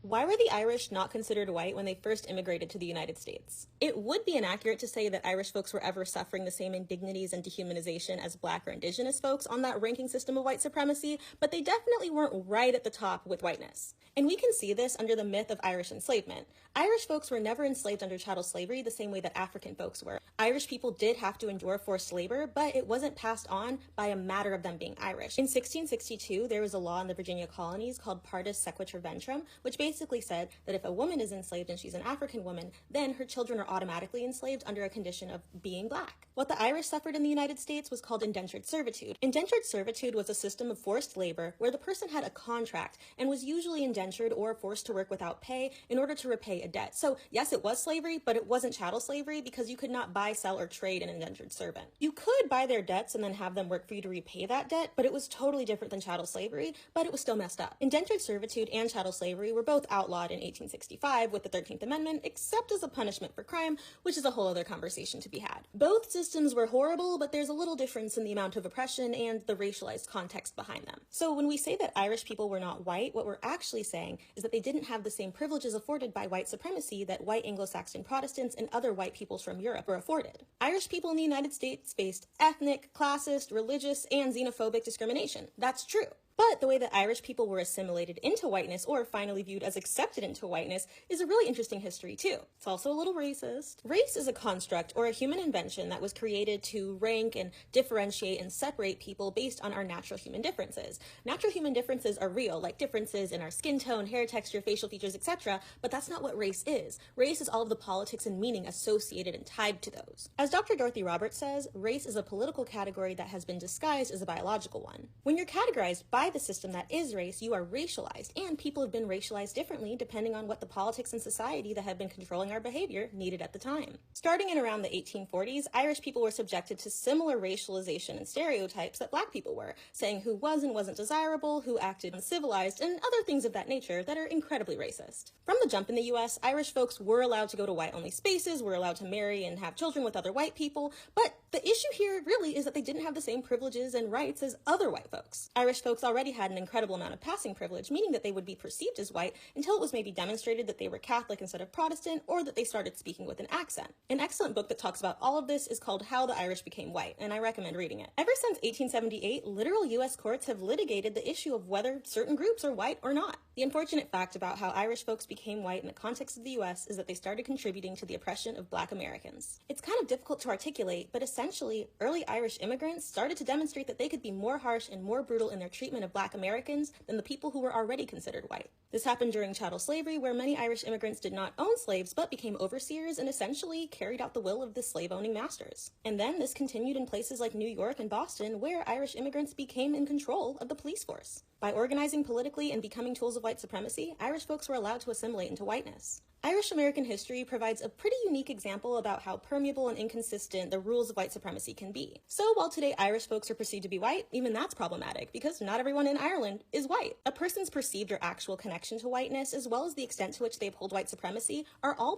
Why were the Irish not considered white when they first immigrated to the United States? It would be inaccurate to say that Irish folks were ever suffering the same indignities and dehumanization as Black or Indigenous folks on that ranking system of white supremacy, but they definitely weren't right at the top with whiteness. And we can see this under the myth of Irish enslavement. Irish folks were never enslaved under chattel slavery the same way that African folks were. Irish people did have to endure forced labor, but it wasn't passed on by a matter of them being Irish. In 1662, there was a law in the Virginia colonies called Partus Sequitur Ventrum, which basically said that if a woman is enslaved and she's an African woman, then her children are automatically enslaved under a condition of being Black. What the Irish suffered in the United States was called indentured servitude. Indentured servitude was a system of forced labor where the person had a contract and was usually indentured or forced to work without pay in order to repay a debt. So yes, it was slavery, but it wasn't chattel slavery because you could not buy, sell, or trade an indentured servant. You could buy their debts and then have them work for you to repay that debt, but it was totally different than chattel slavery, but it was still messed up. Indentured servitude and chattel slavery were both outlawed in 1865 with the 13th Amendment, except as a punishment for crime, which is a whole other conversation to be had. Both systems were horrible, but there's a little difference in the amount of oppression and the racialized context behind them. So when we say that Irish people were not white, what we're actually saying is that they didn't have the same privileges afforded by white supremacy that white Anglo-Saxon Protestants and other white peoples from Europe were afforded. Irish people in the United States faced ethnic, classist, religious, and xenophobic discrimination. That's true. But the way that Irish people were assimilated into whiteness or finally viewed as accepted into whiteness is a really interesting history too. It's also a little racist. Race is a construct or a human invention that was created to rank and differentiate and separate people based on our natural human differences. Natural human differences are real, like differences in our skin tone, hair texture, facial features, etc., but that's not what race is. Race is all of the politics and meaning associated and tied to those. As Dr. Dorothy Roberts says, race is a political category that has been disguised as a biological one. When you're categorized by the system that is race, you are racialized, and people have been racialized differently depending on what the politics and society that had been controlling our behavior needed at the time. Starting in around the 1840s, Irish people were subjected to similar racialization and stereotypes that Black people were, saying who was and wasn't desirable, who acted uncivilized, and other things of that nature that are incredibly racist. From the jump in the US, Irish folks were allowed to go to white-only spaces, were allowed to marry and have children with other white people, but the issue here really is that they didn't have the same privileges and rights as other white folks. Irish folks already had an incredible amount of passing privilege, meaning that they would be perceived as white until it was maybe demonstrated that they were Catholic instead of Protestant, or that they started speaking with an accent. An excellent book that talks about all of this is called How the Irish Became White, and I recommend reading it. Ever since 1878, literal US courts have litigated the issue of whether certain groups are white or not. The unfortunate fact about how Irish folks became white in the context of the US is that they started contributing to the oppression of Black Americans. It's kind of difficult to articulate, but essentially, early Irish immigrants started to demonstrate that they could be more harsh and more brutal in their treatment of Black Americans than the people who were already considered white. This happened during chattel slavery, where many Irish immigrants did not own slaves, but became overseers and essentially carried out the will of the slave-owning masters. And then this continued in places like New York and Boston, where Irish immigrants became in control of the police force. By organizing politically and becoming tools of white supremacy, Irish folks were allowed to assimilate into whiteness. Irish American history provides a pretty unique example about how permeable and inconsistent the rules of white supremacy can be. So while today Irish folks are perceived to be white, even that's problematic because not everyone in Ireland is white. A person's perceived or actual connection to whiteness, as well as the extent to which they uphold white supremacy, are all